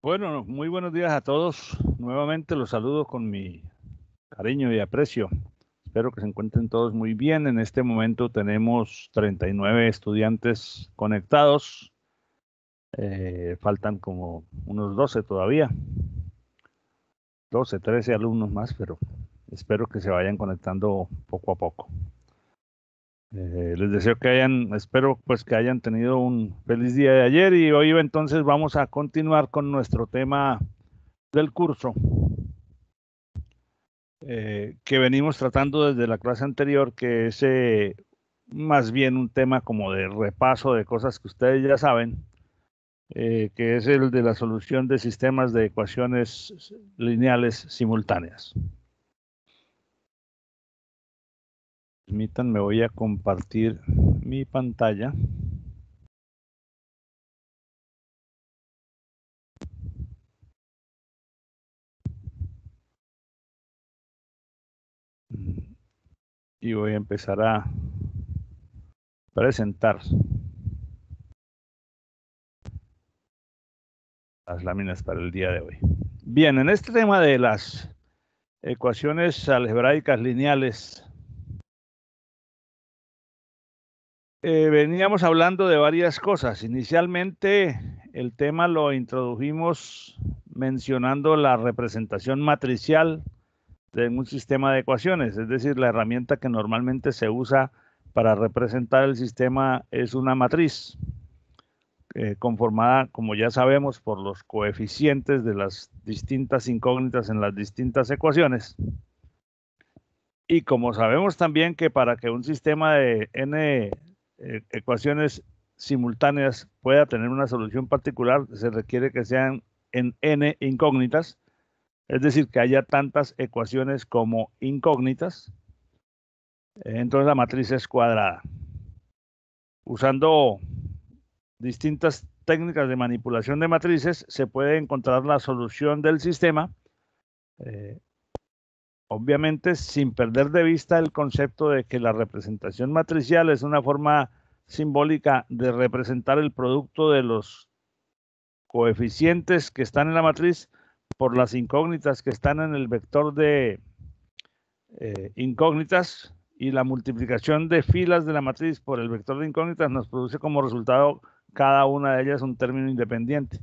Bueno, muy buenos días a todos. Nuevamente los saludo con mi cariño y aprecio. Espero que se encuentren todos muy bien. En este momento tenemos 39 estudiantes conectados. Faltan como unos 12 todavía. 12, 13 alumnos más, pero espero que se vayan conectando poco a poco. Les deseo espero pues que hayan tenido un feliz día de ayer y hoy entonces vamos a continuar con nuestro tema del curso. Que venimos tratando desde la clase anterior, que es más bien un tema como de repaso de cosas que ustedes ya saben, que es el de la solución de sistemas de ecuaciones lineales simultáneas. Permítanme, voy a compartir mi pantalla. Y voy a empezar a presentar las láminas para el día de hoy. Bien, en este tema de las ecuaciones algebraicas lineales, veníamos hablando de varias cosas. Inicialmente el tema lo introdujimos mencionando la representación matricial de un sistema de ecuaciones, es decir, la herramienta que normalmente se usa para representar el sistema es una matriz conformada, como ya sabemos, por los coeficientes de las distintas incógnitas en las distintas ecuaciones. Y como sabemos también que para que un sistema de n ecuaciones simultáneas pueda tener una solución particular, se requiere que sean en n incógnitas, es decir, que haya tantas ecuaciones como incógnitas. Entonces la matriz es cuadrada. Usando distintas técnicas de manipulación de matrices, se puede encontrar la solución del sistema, obviamente sin perder de vista el concepto de que la representación matricial es una forma simbólica de representar el producto de los coeficientes que están en la matriz por las incógnitas que están en el vector de incógnitas, y la multiplicación de filas de la matriz por el vector de incógnitas nos produce como resultado cada una de ellas un término independiente.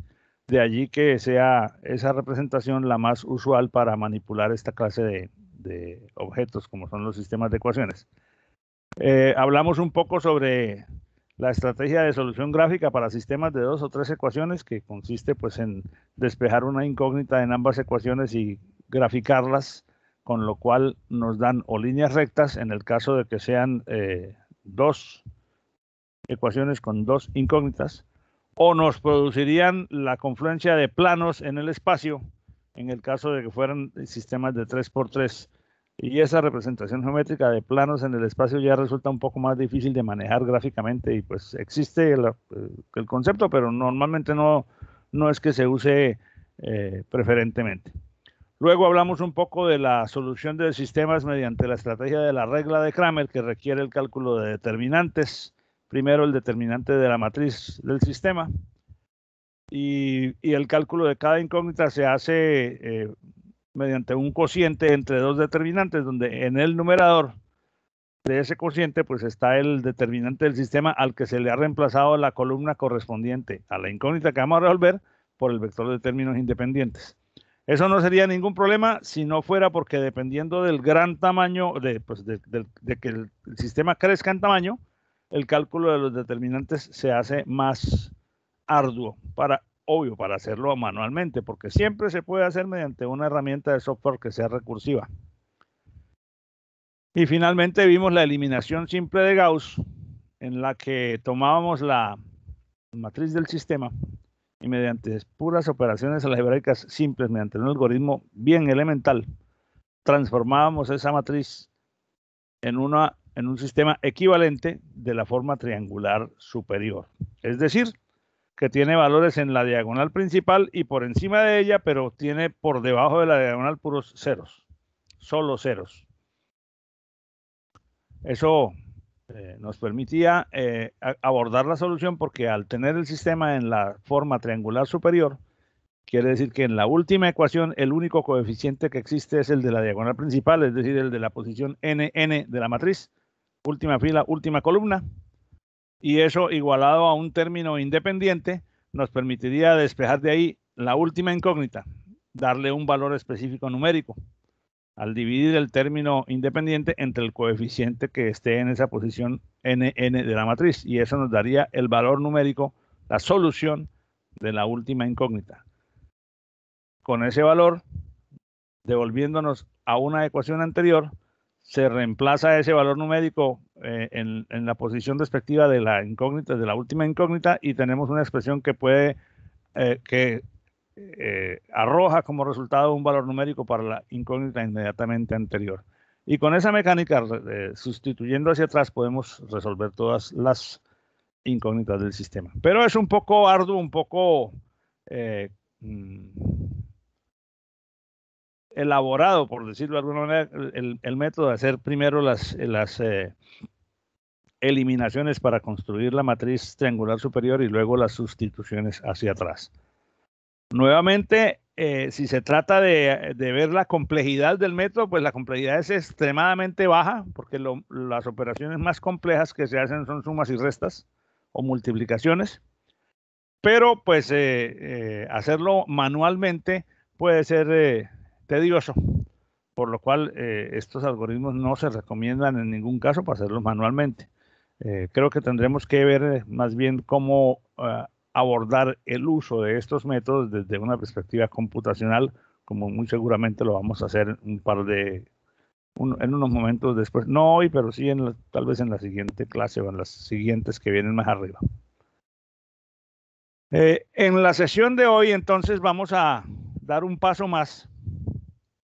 De allí que sea esa representación la más usual para manipular esta clase de objetos como son los sistemas de ecuaciones. Hablamos un poco sobre la estrategia de solución gráfica para sistemas de 2 o 3 ecuaciones, que consiste pues en despejar una incógnita en ambas ecuaciones y graficarlas, con lo cual nos dan o líneas rectas en el caso de que sean 2 ecuaciones con 2 incógnitas, o nos producirían la confluencia de planos en el espacio en el caso de que fueran sistemas de 3×3. Y esa representación geométrica de planos en el espacio ya resulta un poco más difícil de manejar gráficamente, y pues existe el concepto, pero normalmente no es que se use preferentemente. Luego hablamos un poco de la solución de sistemas mediante la estrategia de la regla de Cramer, que requiere el cálculo de determinantes. Primero el determinante de la matriz del sistema, y el cálculo de cada incógnita se hace mediante un cociente entre dos determinantes, donde en el numerador de ese cociente pues está el determinante del sistema al que se le ha reemplazado la columna correspondiente a la incógnita que vamos a resolver por el vector de términos independientes. Eso no sería ningún problema si no fuera porque, dependiendo del gran tamaño, de que el sistema crezca en tamaño, el cálculo de los determinantes se hace más arduo, obvio, para hacerlo manualmente, porque siempre se puede hacer mediante una herramienta de software que sea recursiva. Y finalmente vimos la eliminación simple de Gauss, en la que tomábamos la matriz del sistema y mediante puras operaciones algebraicas simples, mediante un algoritmo bien elemental, transformábamos esa matriz en un sistema equivalente de la forma triangular superior. Es decir, que tiene valores en la diagonal principal y por encima de ella, pero tiene por debajo de la diagonal puros ceros, solo ceros. Eso nos permitía abordar la solución, porque al tener el sistema en la forma triangular superior, Quiere decir que en la última ecuación el único coeficiente que existe es el de la diagonal principal, es decir, el de la posición NN de la matriz, última fila, última columna, y eso igualado a un término independiente nos permitiría despejar de ahí la última incógnita, darle un valor específico numérico al dividir el término independiente entre el coeficiente que esté en esa posición NN de la matriz, y eso nos daría el valor numérico, la solución de la última incógnita. Con ese valor, devolviéndonos a una ecuación anterior, se reemplaza ese valor numérico en la posición respectiva de la incógnita, de la última incógnita, y tenemos una expresión que puede, arroja como resultado un valor numérico para la incógnita inmediatamente anterior. Y con esa mecánica, sustituyendo hacia atrás, podemos resolver todas las incógnitas del sistema. Pero es un poco arduo, un poco elaborado, por decirlo de alguna manera, el método de hacer primero las eliminaciones para construir la matriz triangular superior y luego las sustituciones hacia atrás. Nuevamente, si se trata de ver la complejidad del método, pues la complejidad es extremadamente baja, porque las operaciones más complejas que se hacen son sumas y restas o multiplicaciones, pero pues hacerlo manualmente puede ser tedioso, por lo cual estos algoritmos no se recomiendan en ningún caso para hacerlos manualmente. Creo que tendremos que ver más bien cómo abordar el uso de estos métodos desde una perspectiva computacional, como muy seguramente lo vamos a hacer en unos momentos después, no hoy, pero sí tal vez en la siguiente clase o en las siguientes que vienen más arriba. En la sesión de hoy, entonces, vamos a dar un paso más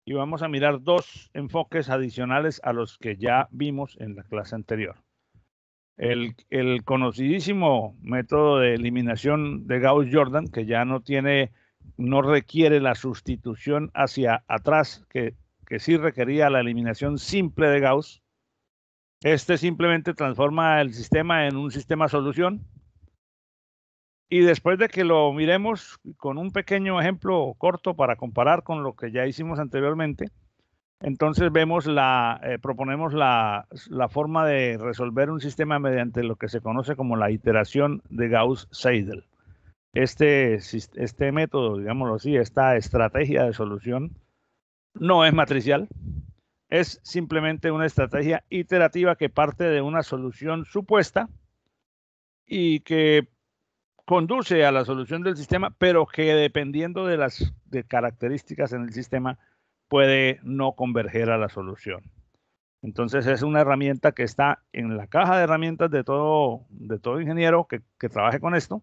y vamos a mirar dos enfoques adicionales a los que ya vimos en la clase anterior. El conocidísimo método de eliminación de Gauss-Jordan, que ya no requiere la sustitución hacia atrás, que sí requería la eliminación simple de Gauss. Este simplemente transforma el sistema en un sistema solución. Y después de que lo miremos con un pequeño ejemplo corto para comparar con lo que ya hicimos anteriormente, entonces proponemos la forma de resolver un sistema mediante lo que se conoce como la iteración de Gauss-Seidel. Este método, digámoslo así, esta estrategia de solución no es matricial, es simplemente una estrategia iterativa que parte de una solución supuesta y que conduce a la solución del sistema, pero que dependiendo de las características en el sistema puede no converger a la solución. Entonces es una herramienta que está en la caja de herramientas de todo ingeniero que trabaje con esto,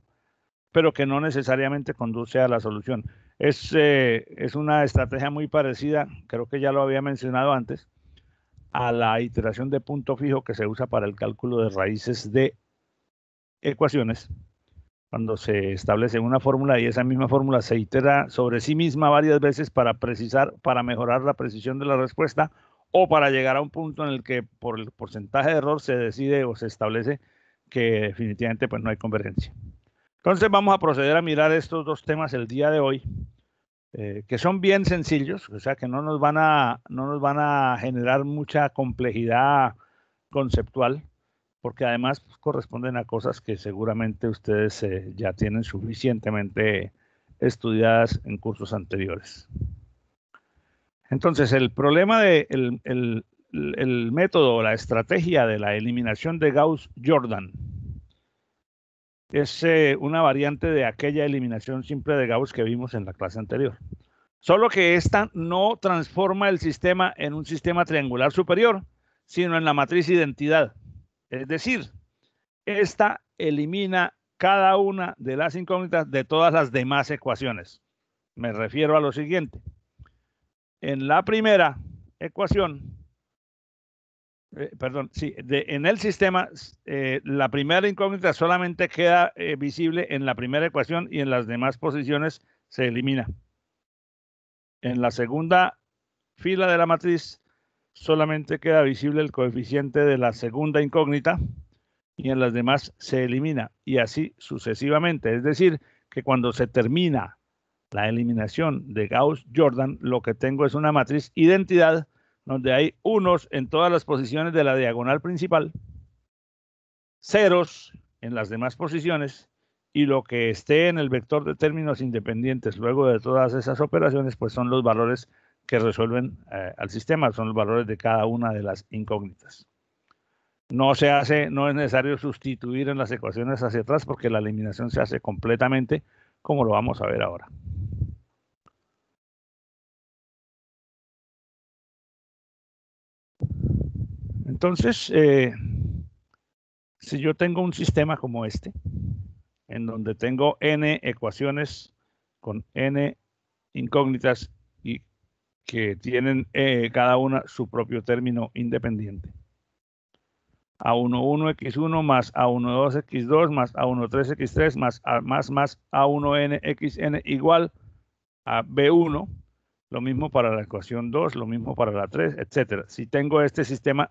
pero que no necesariamente conduce a la solución. Es una estrategia muy parecida, creo que ya lo había mencionado antes, a la iteración de punto fijo que se usa para el cálculo de raíces de ecuaciones, cuando se establece una fórmula y esa misma fórmula se itera sobre sí misma varias veces para mejorar la precisión de la respuesta, o para llegar a un punto en el que por el porcentaje de error se decide o se establece que definitivamente pues no hay convergencia. Entonces vamos a proceder a mirar estos dos temas el día de hoy, que son bien sencillos, o sea que no nos van a generar mucha complejidad conceptual, porque además pues, corresponden a cosas que seguramente ustedes ya tienen suficientemente estudiadas en cursos anteriores. Entonces, el problema el método, la estrategia de la eliminación de Gauss-Jordan es una variante de aquella eliminación simple de Gauss que vimos en la clase anterior. Solo que esta no transforma el sistema en un sistema triangular superior, sino en la matriz identidad. Es decir, esta elimina cada una de las incógnitas de todas las demás ecuaciones. Me refiero a lo siguiente. En la primera ecuación, en el sistema, la primera incógnita solamente queda visible en la primera ecuación y en las demás posiciones se elimina. En la segunda fila de la matriz solamente queda visible el coeficiente de la segunda incógnita y en las demás se elimina, y así sucesivamente. Es decir, que cuando se termina la eliminación de Gauss-Jordan, lo que tengo es una matriz identidad donde hay unos en todas las posiciones de la diagonal principal, ceros en las demás posiciones, y lo que esté en el vector de términos independientes luego de todas esas operaciones, pues son los valores que resuelven al sistema, son los valores de cada una de las incógnitas. No es necesario sustituir en las ecuaciones hacia atrás porque la eliminación se hace completamente, como lo vamos a ver ahora. Entonces, si yo tengo un sistema como este, en donde tengo n ecuaciones con n incógnitas y que tienen cada una su propio término independiente. A11 x1 más A12 x2 más A13 x3 más A1n xn igual a B1. Lo mismo para la ecuación 2, lo mismo para la 3, etc. Si tengo este sistema,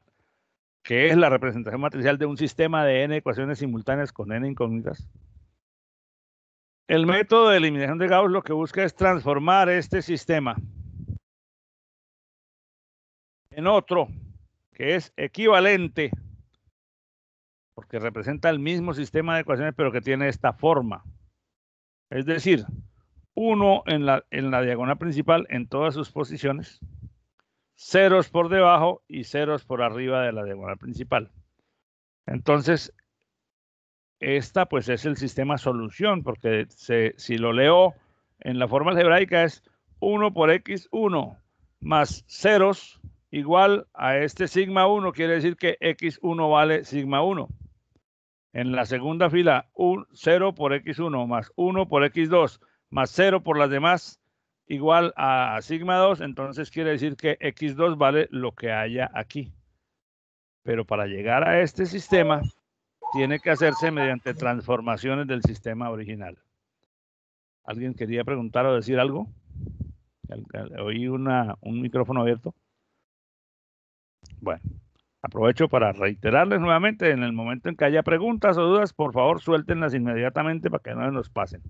que es la representación matricial de un sistema de n ecuaciones simultáneas con n incógnitas, el método de eliminación de Gauss lo que busca es transformar este sistema en otro que es equivalente, porque representa el mismo sistema de ecuaciones, pero que tiene esta forma. Es decir, 1 en la diagonal principal en todas sus posiciones, ceros por debajo y ceros por arriba de la diagonal principal. Entonces, esta pues es el sistema solución, porque si lo leo en la forma algebraica es 1 por x1 más ceros igual a este sigma 1, quiere decir que x1 vale sigma 1. En la segunda fila, 0 por x1 más 1 por x2 más 0 por las demás igual a sigma 2, entonces quiere decir que x2 vale lo que haya aquí. Pero para llegar a este sistema, tiene que hacerse mediante transformaciones del sistema original. ¿Alguien quería preguntar o decir algo? Oí un micrófono abierto. Bueno, aprovecho para reiterarles nuevamente, en el momento en que haya preguntas o dudas, por favor suéltenlas inmediatamente para que no nos pasen.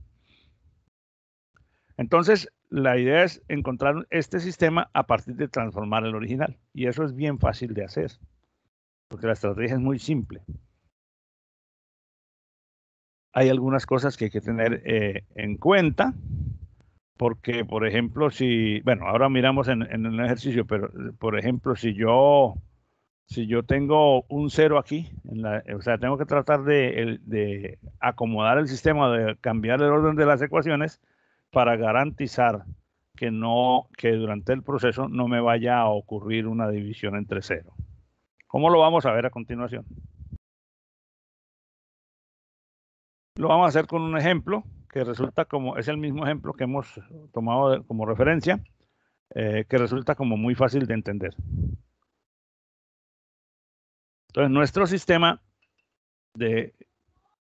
Entonces, la idea es encontrar este sistema a partir de transformar el original. Y eso es bien fácil de hacer, porque la estrategia es muy simple. Hay algunas cosas que hay que tener en cuenta, porque, por ejemplo, bueno, ahora miramos en el ejercicio, pero, por ejemplo, si yo tengo un 0 aquí, o sea, tengo que tratar de acomodar el sistema, de cambiar el orden de las ecuaciones para garantizar que durante el proceso no me vaya a ocurrir una división entre 0. ¿Cómo lo vamos a ver a continuación? Lo vamos a hacer con un ejemplo que resulta es el mismo ejemplo que hemos tomado como referencia, que resulta como muy fácil de entender. Entonces, nuestro sistema de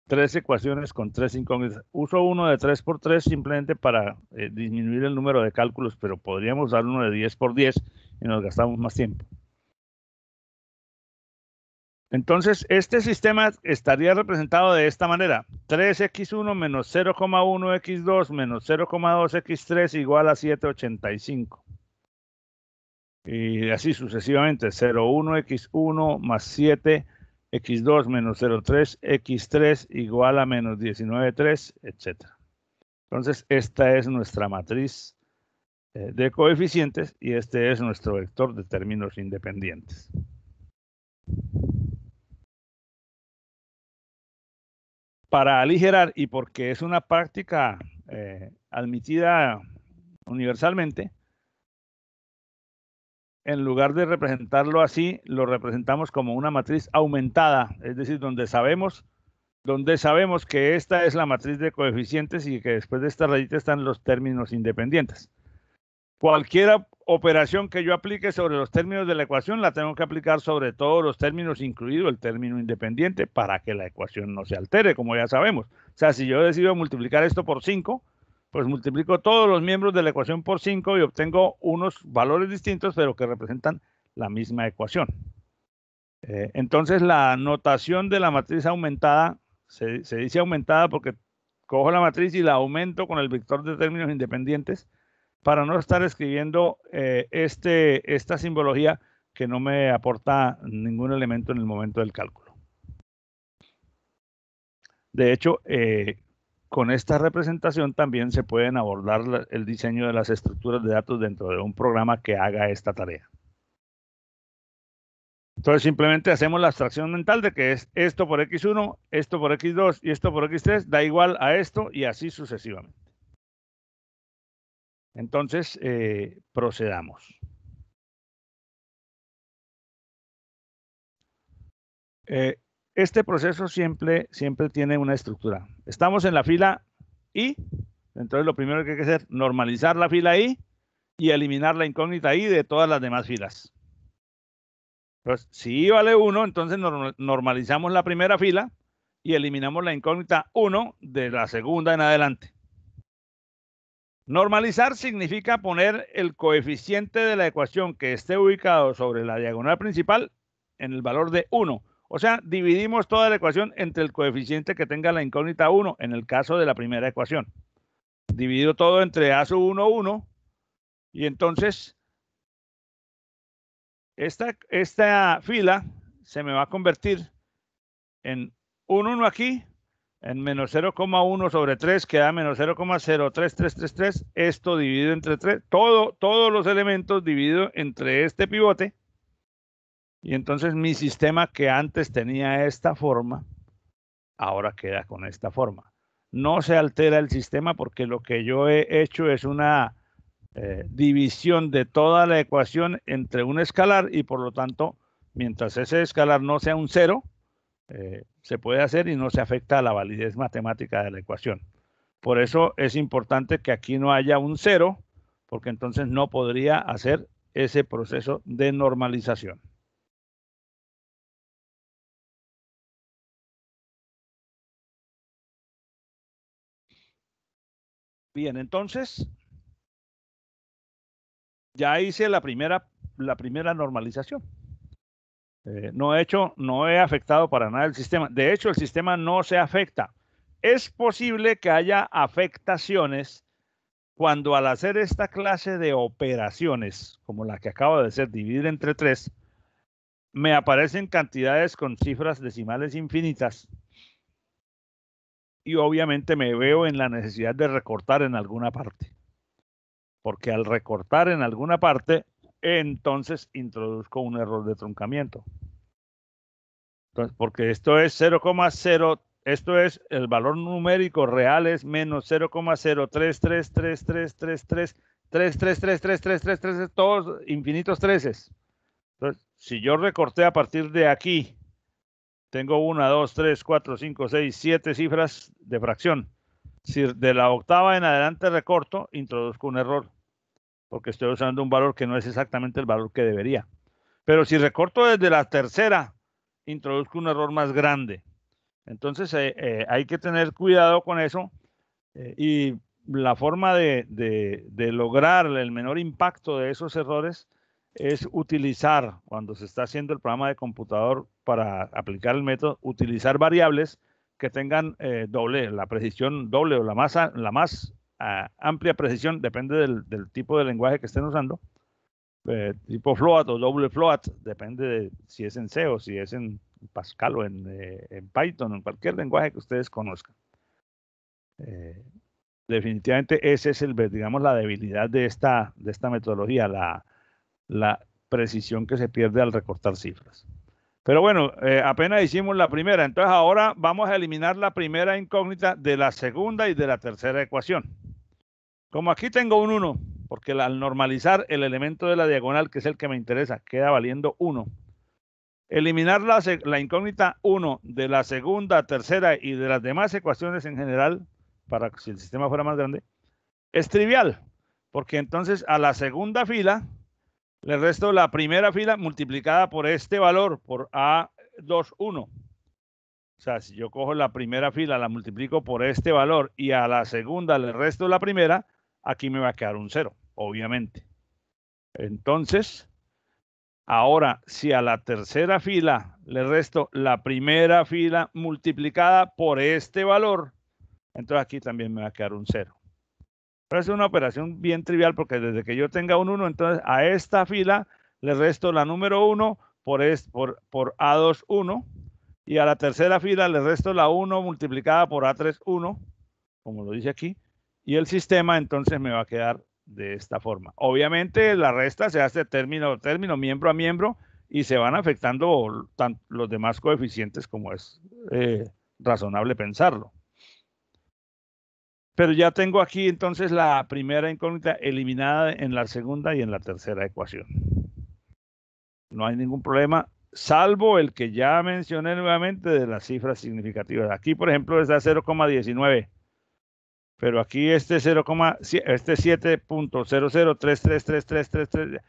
3 ecuaciones con 3 incógnitas. Uso uno de 3 por 3 simplemente para disminuir el número de cálculos, pero podríamos dar uno de 10 por 10 y nos gastamos más tiempo. Entonces, este sistema estaría representado de esta manera. 3x1 menos 0,1x2 menos 0,2x3 igual a 785. Y así sucesivamente, 0,1x1 más 7x2 menos 0,3x3 igual a menos 19,3, etc. Entonces, esta es nuestra matriz de coeficientes y este es nuestro vector de términos independientes. Para aligerar, y porque es una práctica admitida universalmente, en lugar de representarlo así, lo representamos como una matriz aumentada, es decir, donde sabemos que esta es la matriz de coeficientes y que después de esta rayita están los términos independientes. Cualquier operación que yo aplique sobre los términos de la ecuación la tengo que aplicar sobre todos los términos, incluido el término independiente, para que la ecuación no se altere, como ya sabemos. O sea, si yo decido multiplicar esto por 5, pues multiplico todos los miembros de la ecuación por 5 y obtengo unos valores distintos, pero que representan la misma ecuación. Entonces, la notación de la matriz aumentada se dice aumentada porque cojo la matriz y la aumento con el vector de términos independientes para no estar escribiendo esta simbología que no me aporta ningún elemento en el momento del cálculo. De hecho, con esta representación también se pueden abordar el diseño de las estructuras de datos dentro de un programa que haga esta tarea. Entonces simplemente hacemos la abstracción mental de que es esto por x1, esto por x2 y esto por x3 da igual a esto y así sucesivamente. Entonces procedamos. Este proceso siempre tiene una estructura. Estamos en la fila I, entonces lo primero que hay que hacer es normalizar la fila I y eliminar la incógnita I de todas las demás filas. Entonces, si I vale 1, entonces normalizamos la primera fila y eliminamos la incógnita 1 de la segunda en adelante. Normalizar significa poner el coeficiente de la ecuación que esté ubicado sobre la diagonal principal en el valor de 1. O sea, dividimos toda la ecuación entre el coeficiente que tenga la incógnita 1 en el caso de la primera ecuación. Divido todo entre A sub 1, 1 y entonces esta fila se me va a convertir en un 1 aquí, en menos 0,1 sobre 3 queda menos 0,03333. Esto dividido entre 3, todos los elementos dividido entre este pivote. Y entonces mi sistema que antes tenía esta forma, ahora queda con esta forma. No se altera el sistema porque lo que yo he hecho es una división de toda la ecuación entre un escalar y por lo tanto, mientras ese escalar no sea un 0, se puede hacer y no se afecta a la validez matemática de la ecuación. Por eso es importante que aquí no haya un 0, porque entonces no podría hacer ese proceso de normalización. Bien, entonces ya hice la primera normalización. No he afectado para nada el sistema. De hecho, el sistema no se afecta. Es posible que haya afectaciones cuando al hacer esta clase de operaciones, como la que acabo de hacer, dividir entre 3, me aparecen cantidades con cifras decimales infinitas y obviamente me veo en la necesidad de recortar en alguna parte. Porque al recortar en alguna parte, entonces introduzco un error de truncamiento. Entonces, porque esto es 0,0, esto es el valor numérico real es menos 0,0333333333333, todos infinitos treces. Entonces, si yo recorté a partir de aquí, tengo 1, 2, 3, 4, 5, 6, 7 cifras de fracción. Si de la octava en adelante recorto, introduzco un error, porque estoy usando un valor que no es exactamente el valor que debería. Pero si recorto desde la tercera, introduzco un error más grande. Entonces hay que tener cuidado con eso y la forma de lograr el menor impacto de esos errores es utilizar, cuando se está haciendo el programa de computador para aplicar el método, utilizar variables que tengan la precisión doble o la más amplia precisión, depende del tipo de lenguaje que estén usando, tipo float o doble float, depende de si es en C o si es en Pascal o en Python o en cualquier lenguaje que ustedes conozcan. Definitivamente ese es digamos, la debilidad de esta metodología, la precisión que se pierde al recortar cifras. Pero bueno, apenas hicimos la primera, entonces ahora vamos a eliminar la primera incógnita de la segunda y de la tercera ecuación. Como aquí tengo un 1, porque al normalizar el elemento de la diagonal, que es el que me interesa, queda valiendo 1. Eliminar la incógnita 1 de la segunda, tercera y de las demás ecuaciones en general, para que si el sistema fuera más grande, es trivial, porque entonces a la segunda fila le resto la primera fila multiplicada por este valor, por A2, 1. O sea, si yo cojo la primera fila, la multiplico por este valor y a la segunda le resto la primera, aquí me va a quedar un 0, obviamente. Entonces, ahora, si a la tercera fila le resto la primera fila multiplicada por este valor, Entonces aquí también me va a quedar un 0. Pero es una operación bien trivial porque desde que yo tenga un 1, entonces a esta fila le resto la número 1 por A2, 1. Y a la tercera fila le resto la 1 multiplicada por A3, 1, como lo dice aquí. Y el sistema entonces me va a quedar de esta forma. Obviamente la resta se hace término a término, miembro a miembro, y se van afectando los demás coeficientes como es razonable pensarlo. Pero ya tengo aquí entonces la primera incógnita eliminada en la segunda y en la tercera ecuación. No hay ningún problema, salvo el que ya mencioné nuevamente de las cifras significativas. Aquí, por ejemplo, está 0,19. Pero aquí este 7.00333333.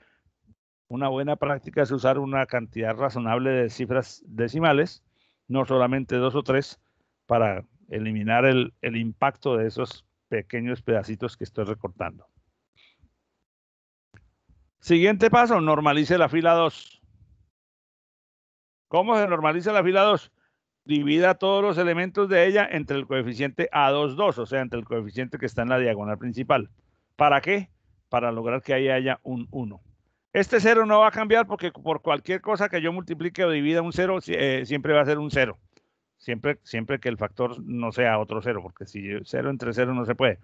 Una buena práctica es usar una cantidad razonable de cifras decimales, no solamente 2 o 3, para eliminar el impacto de esos pequeños pedacitos que estoy recortando. Siguiente paso, normalice la fila 2. ¿Cómo se normaliza la fila 2? Divida todos los elementos de ella entre el coeficiente A2, 2, o sea, entre el coeficiente que está en la diagonal principal. ¿Para qué? Para lograr que ahí haya un 1. Este 0 no va a cambiar porque por cualquier cosa que yo multiplique o divida un 0, siempre va a ser un 0. Siempre que el factor no sea otro 0, porque si 0 entre 0 no se puede.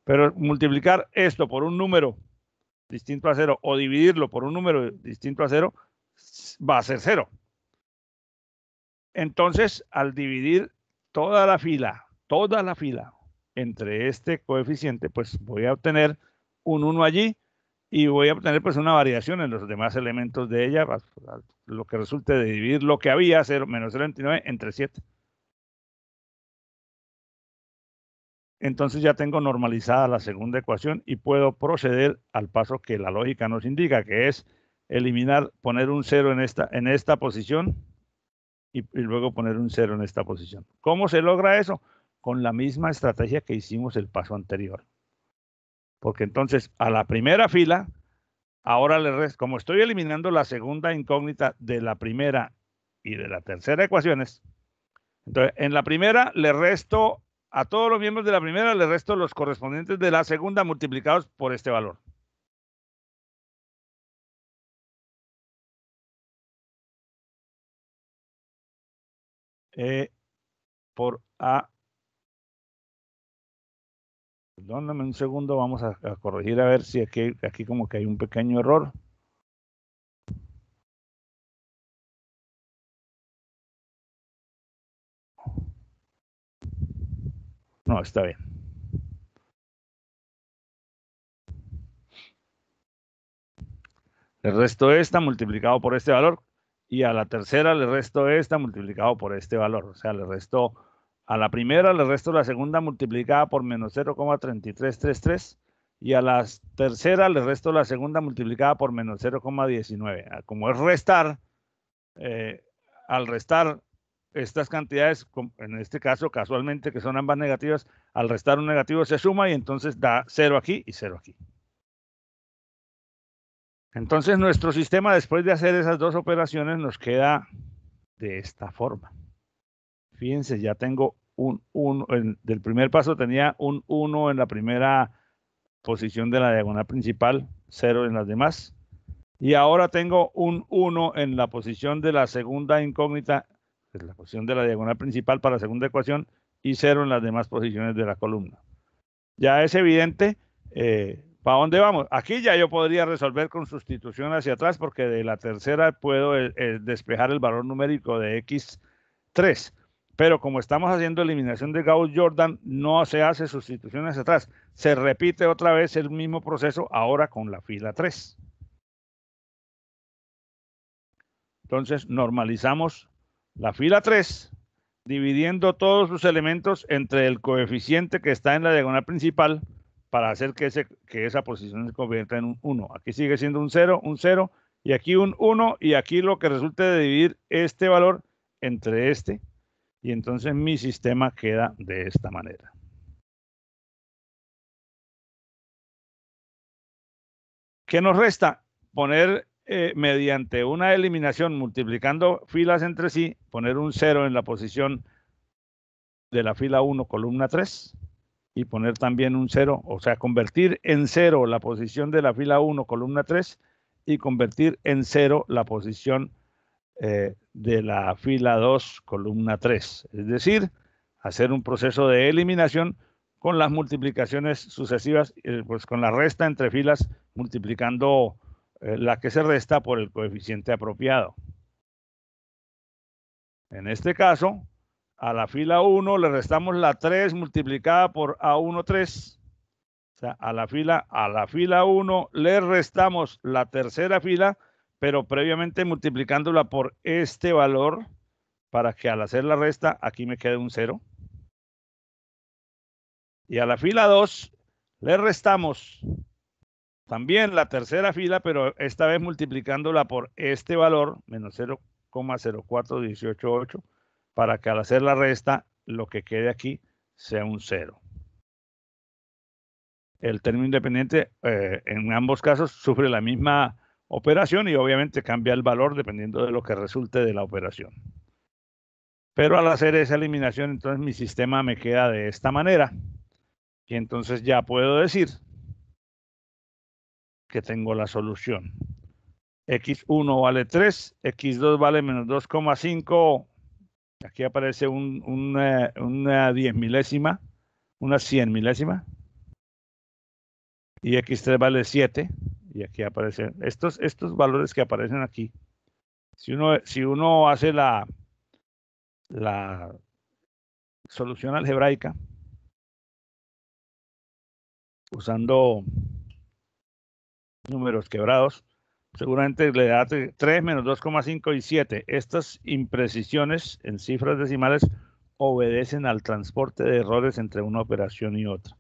Pero multiplicar esto por un número distinto a 0 o dividirlo por un número distinto a 0 va a ser 0. Entonces, al dividir toda la fila entre este coeficiente, pues voy a obtener un 1 allí y voy a obtener pues una variación en los demás elementos de ella, lo que resulte de dividir lo que había, 0 menos 0,29 entre 7. Entonces ya tengo normalizada la segunda ecuación y puedo proceder al paso que la lógica nos indica, que es eliminar, poner un 0 en esta posición y luego poner un 0 en esta posición. ¿Cómo se logra eso? Con la misma estrategia que hicimos el paso anterior. Porque entonces a la primera fila, ahora como estoy eliminando la segunda incógnita de la primera y de la tercera ecuaciones, entonces en la primera le resto a todos los miembros de la primera, le resto los correspondientes de la segunda multiplicados por este valor. Por A. Perdóname un segundo, vamos a corregir a ver si aquí como que hay un pequeño error. No, está bien. Le resto esta multiplicado por este valor y a la tercera le resto esta multiplicado por este valor. O sea, le resto a la primera, le resto la segunda multiplicada por menos 0,3333 y a la tercera le resto la segunda multiplicada por menos 0,19. Como es restar, al restar estas cantidades, en este caso casualmente que son ambas negativas, al restar un negativo se suma y entonces da 0 aquí y 0 aquí. Entonces nuestro sistema, después de hacer esas dos operaciones, nos queda de esta forma. Fíjense, ya tengo un 1, del primer paso tenía un 1 en la primera posición de la diagonal principal, 0 en las demás. Y ahora tengo un 1 en la posición de la segunda incógnita, en la posición de la diagonal principal para la segunda ecuación, y 0 en las demás posiciones de la columna. Ya es evidente ¿para dónde vamos? Aquí ya yo podría resolver con sustitución hacia atrás porque de la tercera puedo despejar el valor numérico de x3. Pero como estamos haciendo eliminación de Gauss-Jordan, no se hace sustitución hacia atrás. Se repite otra vez el mismo proceso ahora con la fila 3. Entonces normalizamos la fila 3 dividiendo todos sus elementos entre el coeficiente que está en la diagonal principal para hacer que esa posición se convierta en un 1. Aquí sigue siendo un 0, y aquí un 1, y aquí lo que resulte de dividir este valor entre este, y entonces mi sistema queda de esta manera. ¿Qué nos resta? Poner mediante una eliminación multiplicando filas entre sí, poner un 0 en la posición de la fila 1, columna 3, y poner también un 0, o sea, convertir en 0 la posición de la fila 1, columna 3, y convertir en 0 la posición de la fila 2, columna 3. Es decir, hacer un proceso de eliminación con las multiplicaciones sucesivas, pues con la resta entre filas, multiplicando la que se resta por el coeficiente apropiado. En este caso, a la fila 1 le restamos la 3 multiplicada por A1, 3. O sea, a la fila 1 le restamos la tercera fila, pero previamente multiplicándola por este valor para que al hacer la resta aquí me quede un 0. Y a la fila 2 le restamos también la tercera fila, pero esta vez multiplicándola por este valor, menos 0,04188, para que al hacer la resta lo que quede aquí sea un 0. El término independiente en ambos casos sufre la misma operación y obviamente cambia el valor dependiendo de lo que resulte de la operación. Pero al hacer esa eliminación, entonces mi sistema me queda de esta manera. Y entonces ya puedo decir que tengo la solución. X1 vale 3, X2 vale menos 2,5. Aquí aparece una 10 milésima, una 100 milésima. Y X3 vale 7. Y aquí aparecen estos valores que aparecen aquí. Si uno hace la solución algebraica usando números quebrados, seguramente le da 3 menos 2,5 y 7. Estas imprecisiones en cifras decimales obedecen al transporte de errores entre una operación y otra.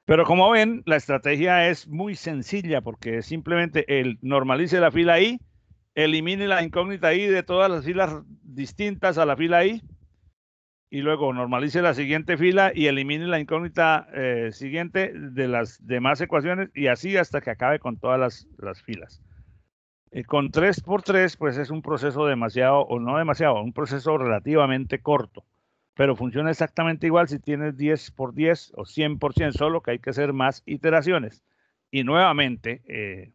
Pero como ven, la estrategia es muy sencilla porque simplemente el normalice la fila I, elimine la incógnita I de todas las filas distintas a la fila I, y luego normalice la siguiente fila y elimine la incógnita siguiente de las demás ecuaciones, y así hasta que acabe con todas las filas. Con 3×3, pues es un proceso demasiado, o no demasiado, un proceso relativamente corto, pero funciona exactamente igual si tienes 10×10 o 100%, solo que hay que hacer más iteraciones. Y nuevamente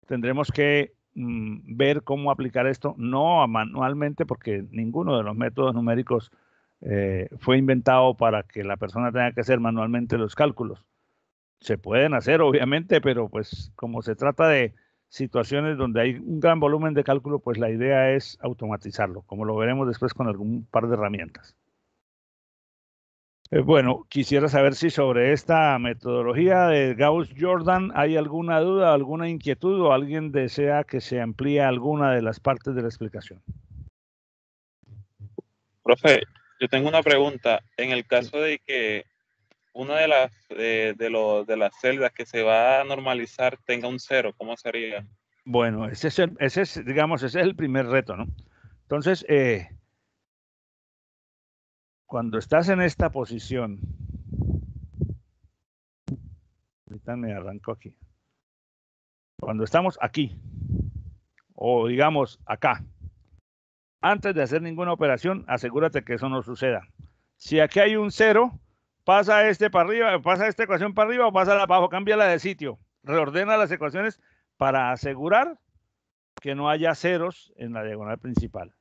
tendremos que ver cómo aplicar esto, no manualmente, porque ninguno de los métodos numéricos fue inventado para que la persona tenga que hacer manualmente los cálculos. Se pueden hacer, obviamente, pero pues como se trata de situaciones donde hay un gran volumen de cálculo, pues la idea es automatizarlo, como lo veremos después con algún par de herramientas. Bueno, quisiera saber si sobre esta metodología de Gauss-Jordan hay alguna duda, alguna inquietud, o alguien desea que se amplíe alguna de las partes de la explicación. Profe, yo tengo una pregunta. En el caso de que una de las celdas que se va a normalizar tenga un 0, ¿cómo sería? Bueno, ese es el primer reto, ¿no? Entonces, cuando estás en esta posición, ahorita me arranco aquí. Cuando estamos aquí, o digamos acá, antes de hacer ninguna operación, asegúrate que eso no suceda. Si aquí hay un 0, pasa para arriba, pasa esta ecuación para arriba o pasa para abajo, cámbiala de sitio, reordena las ecuaciones para asegurar que no haya ceros en la diagonal principal.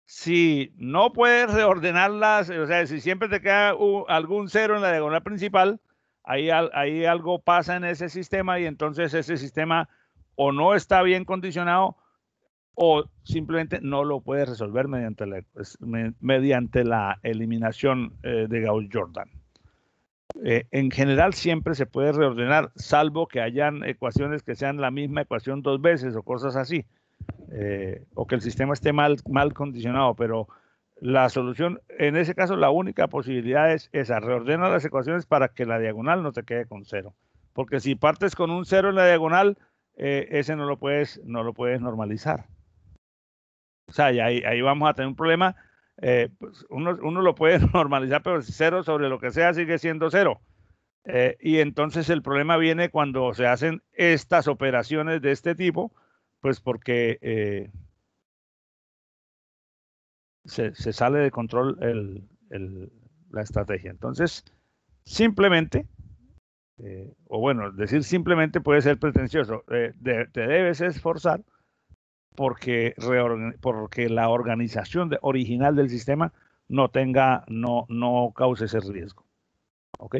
Si no puedes reordenarlas, o sea, si siempre te queda algún 0 en la diagonal principal, ahí algo pasa en ese sistema, y entonces ese sistema o no está bien condicionado o simplemente no lo puedes resolver mediante la eliminación de Gauss-Jordan. En general siempre se puede reordenar, salvo que hayan ecuaciones que sean la misma ecuación dos veces o cosas así. O que el sistema esté mal condicionado, pero la solución, en ese caso, la única posibilidad es esa: reordena las ecuaciones para que la diagonal no te quede con 0, porque si partes con un 0 en la diagonal, ese no lo puedes normalizar. O sea, y ahí vamos a tener un problema. Pues uno lo puede normalizar, pero 0 sobre lo que sea sigue siendo 0. Y entonces el problema viene cuando se hacen estas operaciones de este tipo, pues porque se sale de control la estrategia. Entonces, simplemente, o bueno, decir simplemente puede ser pretencioso. Te debes esforzar porque la organización original del sistema no cause ese riesgo. ¿Ok?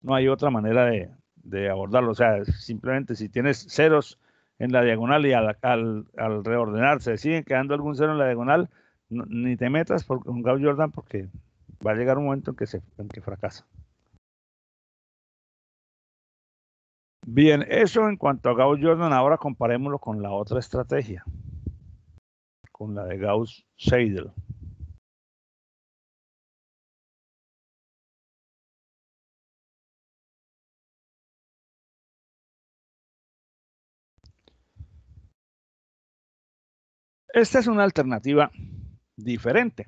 No hay otra manera de abordarlo. O sea, simplemente si tienes ceros en la diagonal y al reordenar se siguen quedando algún cero en la diagonal, ni te metas con Gauss-Jordan porque va a llegar un momento en que fracasa. Bien, eso en cuanto a Gauss-Jordan. Ahora comparémoslo con la otra estrategia, con la de Gauss-Seidel. Esta es una alternativa diferente.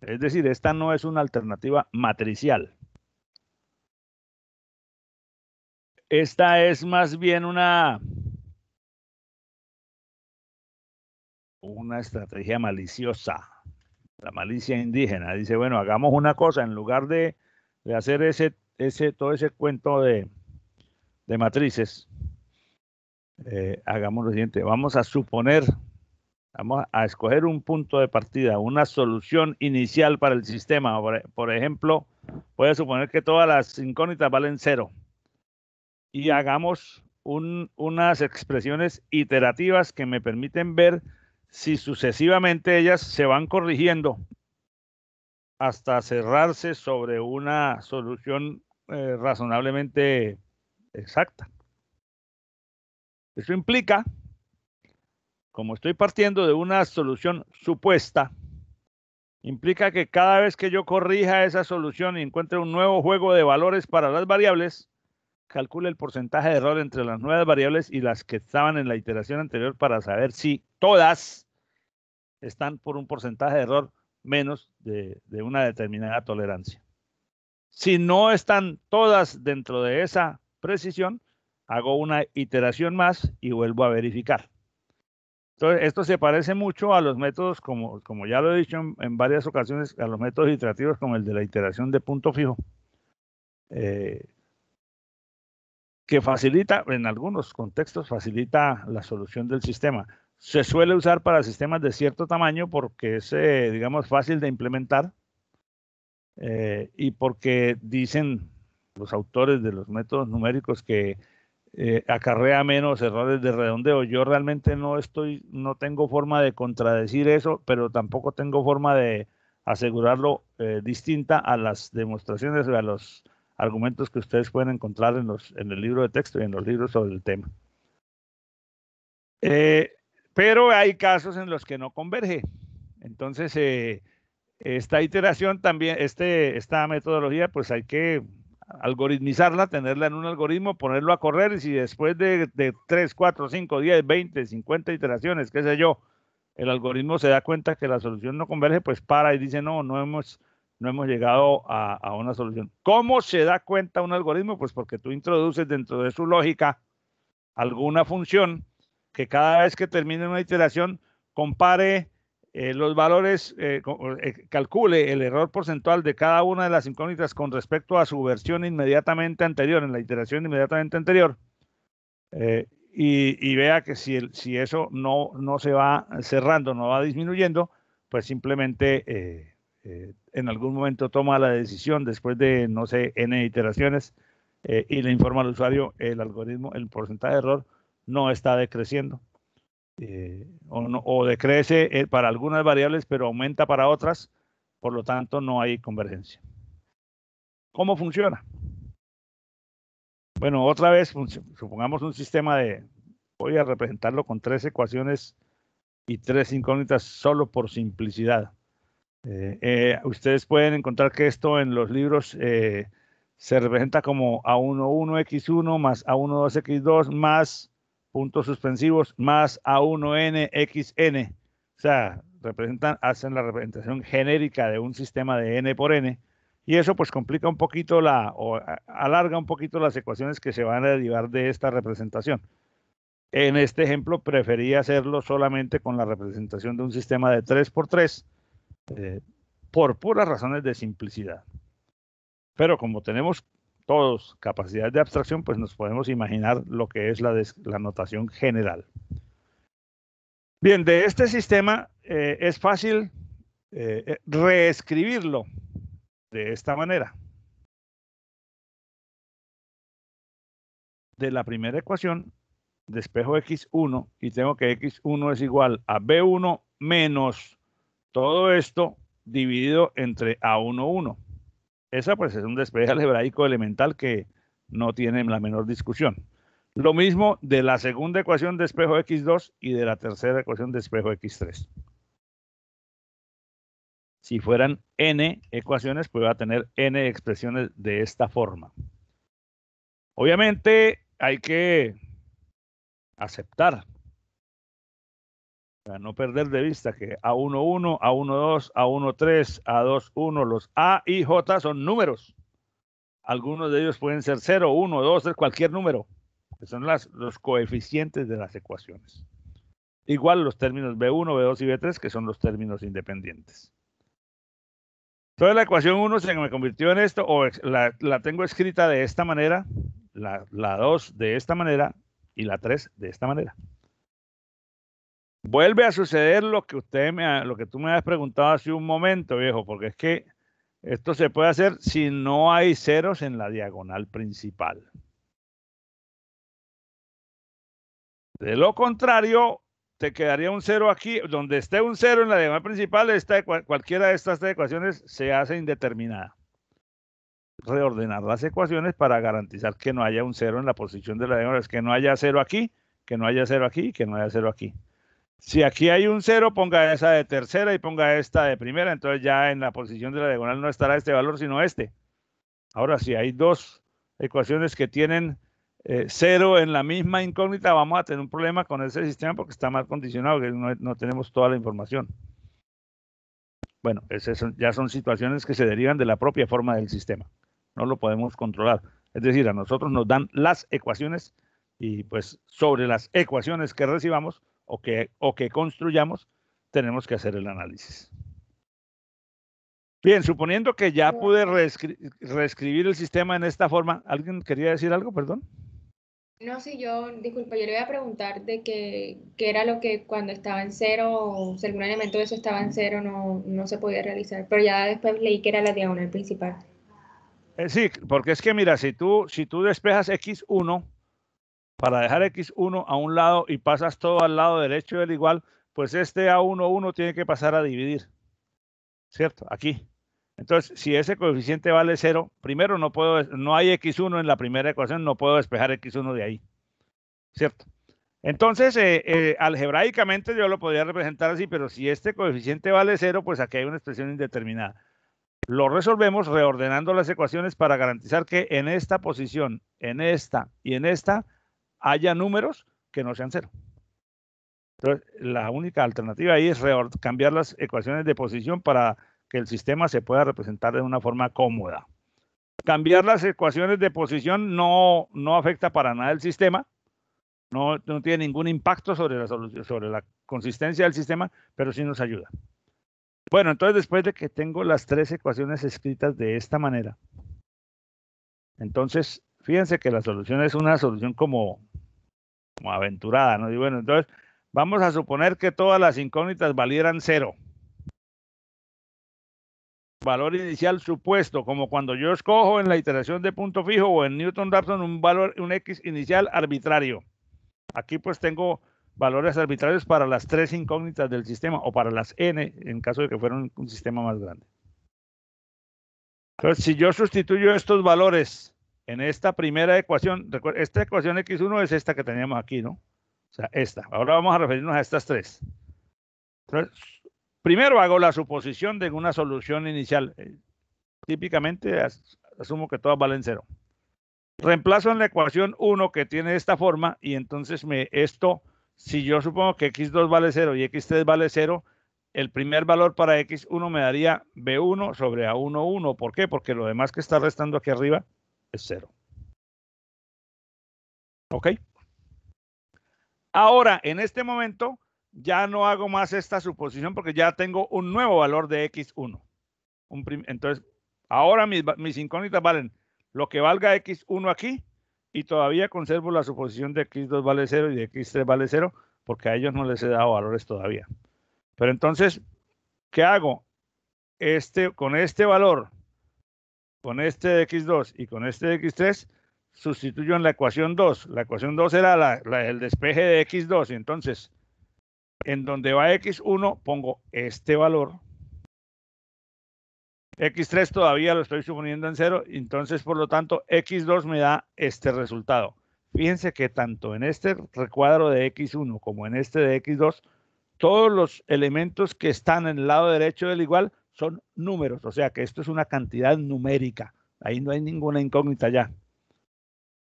Es decir, esta no es una alternativa matricial. Esta es más bien una estrategia maliciosa, la malicia indígena. Dice, bueno, hagamos una cosa, en lugar de hacer todo ese cuento de matrices, hagamos lo siguiente, vamos a escoger un punto de partida, una solución inicial para el sistema. Por ejemplo, puede suponer que todas las incógnitas valen 0 y hagamos unas expresiones iterativas que me permiten ver si sucesivamente ellas se van corrigiendo hasta cerrarse sobre una solución razonablemente exacta. Eso implica, como estoy partiendo de una solución supuesta, implica que cada vez que yo corrija esa solución y encuentre un nuevo juego de valores para las variables, calcule el porcentaje de error entre las nuevas variables y las que estaban en la iteración anterior para saber si todas están por un porcentaje de error menos de una determinada tolerancia. Si no están todas dentro de esa precisión, hago una iteración más y vuelvo a verificar. Entonces, esto se parece mucho a los métodos, como ya lo he dicho en varias ocasiones, a los métodos iterativos como el de la iteración de punto fijo, que facilita, en algunos contextos, facilita la solución del sistema. Se suele usar para sistemas de cierto tamaño porque es, digamos, fácil de implementar y porque dicen los autores de los métodos numéricos que acarrea menos errores de redondeo. Yo realmente no tengo forma de contradecir eso, pero tampoco tengo forma de asegurarlo distinta a las demostraciones o a los argumentos que ustedes pueden encontrar en el libro de texto y en los libros sobre el tema. Pero hay casos en los que no converge. Entonces, esta iteración también, esta metodología, pues hay que algoritmizarla, tenerla en un algoritmo, ponerlo a correr y si después de 3, 4, 5, 10, 20, 50 iteraciones, qué sé yo, el algoritmo se da cuenta que la solución no converge, pues para y dice, no hemos llegado a una solución. ¿Cómo se da cuenta un algoritmo? Pues porque tú introduces dentro de su lógica alguna función que cada vez que termine una iteración compare los valores, calcule el error porcentual de cada una de las incógnitas con respecto a su versión inmediatamente anterior, en la iteración inmediatamente anterior, y vea que si eso no se va cerrando, no va disminuyendo, pues simplemente en algún momento toma la decisión después de, no sé, n iteraciones y le informa al usuario el algoritmo, el porcentaje de error no está decreciendo. O decrece para algunas variables, pero aumenta para otras, por lo tanto no hay convergencia. ¿Cómo funciona? Bueno, otra vez, supongamos un sistema voy a representarlo con 3 ecuaciones y 3 incógnitas solo por simplicidad. Ustedes pueden encontrar que esto en los libros se representa como A11x1 más A12x2 más puntos suspensivos más A1nxn. O sea, hacen la representación genérica de un sistema de n por n. Y eso pues complica un poquito o alarga un poquito las ecuaciones que se van a derivar de esta representación. En este ejemplo preferí hacerlo solamente con la representación de un sistema de 3×3 por puras razones de simplicidad. Pero como tenemos todos capacidad de abstracción, pues nos podemos imaginar lo que es la notación general. Bien, de este sistema es fácil reescribirlo de esta manera. De la primera ecuación, despejo x1 y tengo que x1 es igual a b1 menos todo esto dividido entre a11. Esa pues es un despeje algebraico elemental que no tiene la menor discusión. Lo mismo de la segunda ecuación de espejo x2 y de la tercera ecuación de espejo x3. Si fueran n ecuaciones, pues va a tener n expresiones de esta forma. Obviamente hay que aceptar, para no perder de vista que A11, A12, A13, A21, los A y J son números. Algunos de ellos pueden ser 0, 1, 2, 3, cualquier número, que son los coeficientes de las ecuaciones. Igual los términos B1, B2 y B3, que son los términos independientes. Entonces la ecuación 1 se me convirtió en esto, o la tengo escrita de esta manera, la 2 de esta manera y la 3 de esta manera. Vuelve a suceder lo que tú me has preguntado hace un momento, viejo, porque es que esto se puede hacer si no hay ceros en la diagonal principal. De lo contrario, te quedaría un 0 aquí. Donde esté un 0 en la diagonal principal, cualquiera de estas tres ecuaciones se hace indeterminada. Reordenar las ecuaciones para garantizar que no haya un 0 en la posición de la diagonal. Es que no haya 0 aquí, que no haya 0 aquí, que no haya 0 aquí. Si aquí hay un 0, ponga esa de tercera y ponga esta de primera. Entonces ya en la posición de la diagonal no estará este valor, sino este. Ahora, si hay dos ecuaciones que tienen 0 en la misma incógnita, vamos a tener un problema con ese sistema porque está mal condicionado, que no tenemos toda la información. Bueno, ya son situaciones que se derivan de la propia forma del sistema. No lo podemos controlar. Es decir, a nosotros nos dan las ecuaciones y pues sobre las ecuaciones que recibamos o que construyamos, tenemos que hacer el análisis. Bien, suponiendo que ya pude reescribir el sistema en esta forma, ¿alguien quería decir algo? Perdón. No, sí, disculpa, yo le iba a preguntar de qué era lo que cuando estaba en 0, o si algún elemento de eso estaba en 0, no se podía realizar, pero ya después leí que era la diagonal principal. Sí, porque es que mira, si tú despejas x1 para dejar x1 a un lado y pasas todo al lado derecho del igual, pues este a11 tiene que pasar a dividir, ¿cierto? Aquí. Entonces, si ese coeficiente vale 0, primero no hay x1 en la primera ecuación, no puedo despejar x1 de ahí, ¿cierto? Entonces, algebraicamente yo lo podría representar así, pero si este coeficiente vale 0, pues aquí hay una expresión indeterminada. Lo resolvemos reordenando las ecuaciones para garantizar que en esta posición, en esta y en esta, haya números que no sean 0. Entonces, la única alternativa ahí es cambiar las ecuaciones de posición para que el sistema se pueda representar de una forma cómoda. Cambiar las ecuaciones de posición no afecta para nada el sistema, no tiene ningún impacto sobre la consistencia del sistema, pero sí nos ayuda. Bueno, entonces después de que tengo las tres ecuaciones escritas de esta manera, entonces fíjense que la solución es una solución como aventurada, ¿no? Y bueno, entonces vamos a suponer que todas las incógnitas valieran 0. Valor inicial supuesto, como cuando yo escojo en la iteración de punto fijo o en Newton-Raphson un X inicial arbitrario. Aquí pues tengo valores arbitrarios para las tres incógnitas del sistema o para las n en caso de que fuera un sistema más grande. Entonces, si yo sustituyo estos valores en esta primera ecuación, recuerda, esta ecuación x1 es esta que teníamos aquí, ¿no? O sea, esta. Ahora vamos a referirnos a estas tres. Entonces, primero hago la suposición de una solución inicial. Típicamente asumo que todas valen 0. Reemplazo en la ecuación 1 que tiene esta forma y entonces si yo supongo que x2 vale 0 y x3 vale 0, el primer valor para x1 me daría b1 sobre a11. ¿Por qué? Porque lo demás que está restando aquí arriba es 0. ¿Ok? Ahora, en este momento, ya no hago más esta suposición porque ya tengo un nuevo valor de X1. Entonces, ahora mis incógnitas valen lo que valga X1 aquí y todavía conservo la suposición de X2 vale 0 y de X3 vale 0 porque a ellos no les he dado valores todavía. Pero entonces, ¿qué hago? Con este valor, con este de X2 y con este de X3, sustituyo en la ecuación 2. La ecuación 2 era el despeje de X2 y entonces en donde va X1 pongo este valor. X3 todavía lo estoy suponiendo en 0, entonces por lo tanto X2 me da este resultado. Fíjense que tanto en este recuadro de X1 como en este de X2, todos los elementos que están en el lado derecho del igual son números, o sea que esto es una cantidad numérica. Ahí no hay ninguna incógnita ya.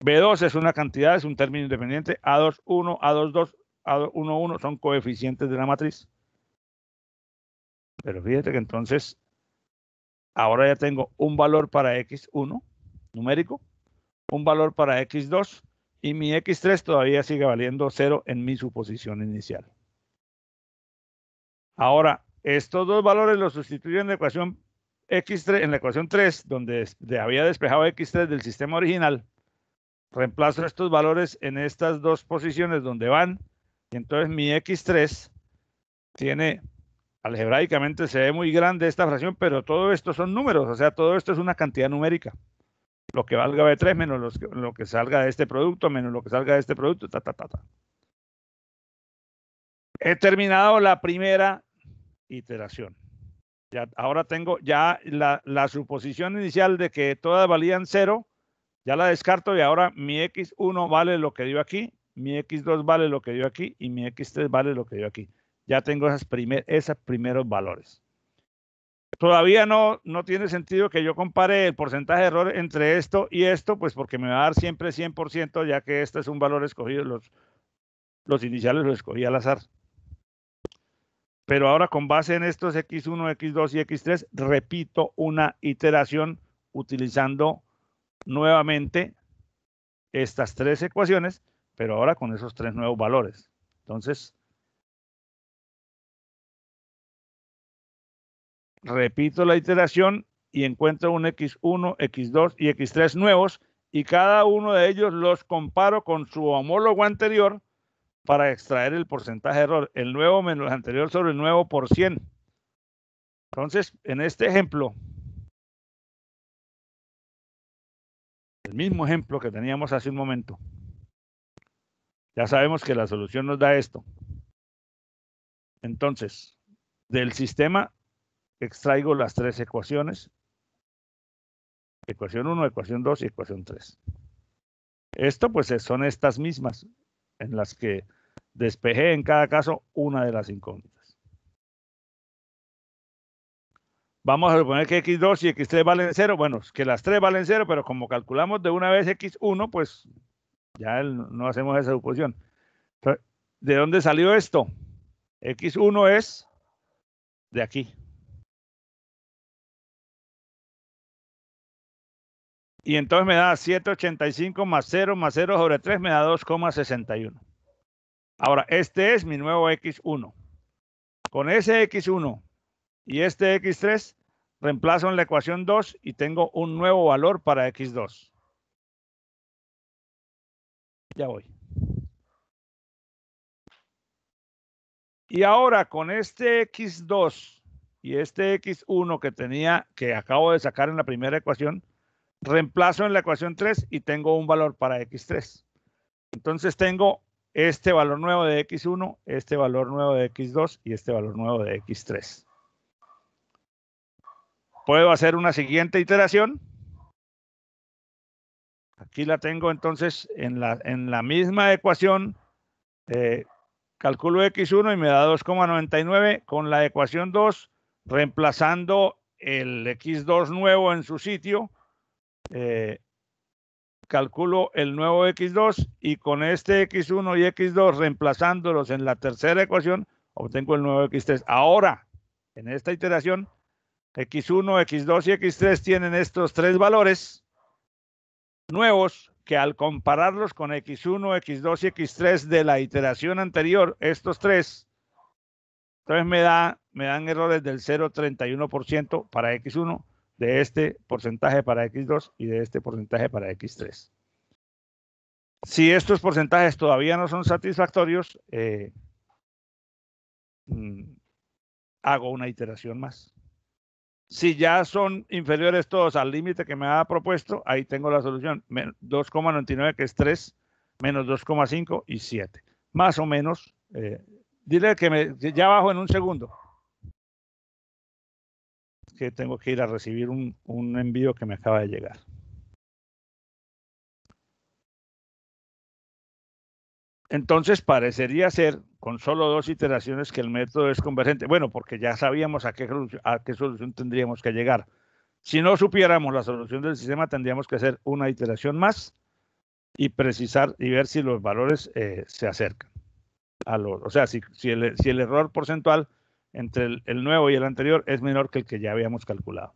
B2 es una cantidad, es un término independiente. A2, 1, A2, 2, A1, 1 son coeficientes de la matriz. Pero fíjate que entonces ahora ya tengo un valor para X1 numérico, un valor para X2 y mi X3 todavía sigue valiendo 0 en mi suposición inicial. Ahora, estos dos valores los sustituyo en la ecuación X3, en la ecuación 3, donde había despejado X3 del sistema original. Reemplazo estos valores en estas dos posiciones donde van, y entonces mi X3 tiene, algebraicamente se ve muy grande esta fracción, pero todo esto son números, o sea, todo esto es una cantidad numérica. Lo que valga B3 menos lo que salga de este producto, menos lo que salga de este producto, He terminado la primera iteración. Ahora tengo ya la suposición inicial de que todas valían 0, ya la descarto y ahora mi X1 vale lo que dio aquí, mi X2 vale lo que dio aquí y mi X3 vale lo que dio aquí. Ya tengo esos primeros valores. Todavía no tiene sentido que yo compare el porcentaje de error entre esto y esto, pues porque me va a dar siempre 100%, ya que este es un valor escogido, los iniciales los escogí al azar. Pero ahora con base en estos X1, X2 y X3, repito una iteración utilizando nuevamente estas tres ecuaciones, pero ahora con esos tres nuevos valores. Entonces, repito la iteración y encuentro un X1, X2 y X3 nuevos y cada uno de ellos los comparo con su homólogo anterior para extraer el porcentaje de error, el nuevo menos el anterior sobre el nuevo por 100. Entonces, en este ejemplo, el mismo ejemplo que teníamos hace un momento, ya sabemos que la solución nos da esto. Entonces, del sistema extraigo las tres ecuaciones. Ecuación 1, ecuación 2 y ecuación 3. Esto pues son estas mismas en las que despejé en cada caso una de las incógnitas. Vamos a suponer que X2 y X3 valen 0. Bueno, que las tres valen 0, pero como calculamos de una vez X1, pues ya no hacemos esa suposición. ¿De dónde salió esto? X1 es de aquí. Y entonces me da 785 más 0 sobre 3 me da 2,61. Ahora, este es mi nuevo X1. Con ese X1 y este X3, reemplazo en la ecuación 2 y tengo un nuevo valor para X2. Ya voy. Y ahora con este X2 y este X1 que acabo de sacar en la primera ecuación, reemplazo en la ecuación 3 y tengo un valor para X3. Entonces tengo este valor nuevo de X1, este valor nuevo de X2 y este valor nuevo de X3. Puedo hacer una siguiente iteración. Aquí la tengo entonces en la misma ecuación. Calculo X1 y me da 2,99 con la ecuación 2, reemplazando el X2 nuevo en su sitio. Calculo el nuevo X2 y con este X1 y X2 reemplazándolos en la tercera ecuación, obtengo el nuevo X3. Ahora, en esta iteración, X1, X2 y X3 tienen estos tres valores nuevos que al compararlos con X1, X2 y X3 de la iteración anterior, estos tres, entonces me dan errores del 0,31% para X1, de este porcentaje para X2 y de este porcentaje para X3. Si estos porcentajes todavía no son satisfactorios, hago una iteración más. Si ya son inferiores todos al límite que me ha propuesto, ahí tengo la solución. 2,99, que es 3, menos 2,5 y 7. Más o menos. Dile que ya bajo en un segundo. Que tengo que ir a recibir un envío que me acaba de llegar. Entonces parecería ser, con solo 2 iteraciones, que el método es convergente. Bueno, porque ya sabíamos a qué solución tendríamos que llegar. Si no supiéramos la solución del sistema, tendríamos que hacer una iteración más y precisar y ver si los valores se acercan. O sea, si el error porcentual entre el nuevo y el anterior es menor que el que ya habíamos calculado.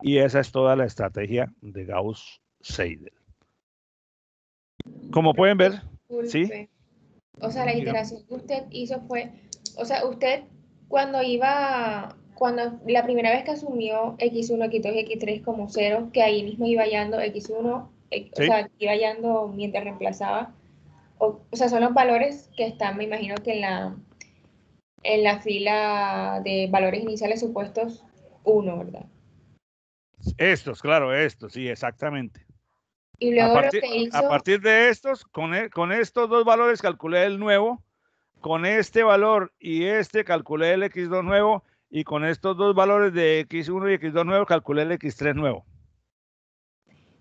Y esa es toda la estrategia de Gauss-Seidel. Como pueden ver, ¿sí? O sea, la iteración que usted hizo fue, o sea, usted cuando la primera vez que asumió X1, X2 y X3 como cero, que ahí mismo iba hallando X1, Sí. O sea, iba hallando mientras reemplazaba, o sea, son los valores que están, me imagino que en la fila de valores iniciales supuestos 1, ¿verdad? Estos, claro, estos, sí, exactamente. Y luego lo que hizo... A partir de estos, con estos dos valores calculé el nuevo, con este valor y este calculé el X2 nuevo, y con estos dos valores de X1 y X2 nuevo calculé el X3 nuevo.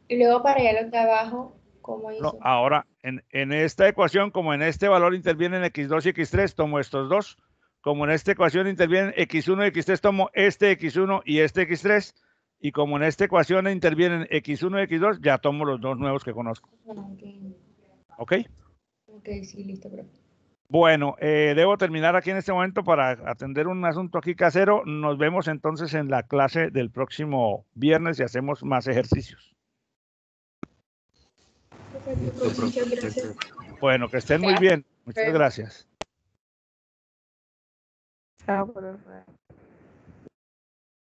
Y luego para allá los de abajo, ¿cómo hizo? No, ahora, en esta ecuación, como en este valor intervienen X2 y X3, tomo estos dos. Como en esta ecuación intervienen X1 y X3, tomo este X1 y este X3. Y como en esta ecuación intervienen X1 y X2, ya tomo los dos nuevos que conozco. ¿Ok? Ok, sí, listo, bro. Bueno, debo terminar aquí en este momento para atender un asunto aquí casero. Nos vemos entonces en la clase del próximo viernes y hacemos más ejercicios. Muchas gracias. Bueno, que estén muy bien. Muchas gracias. Chao, profe.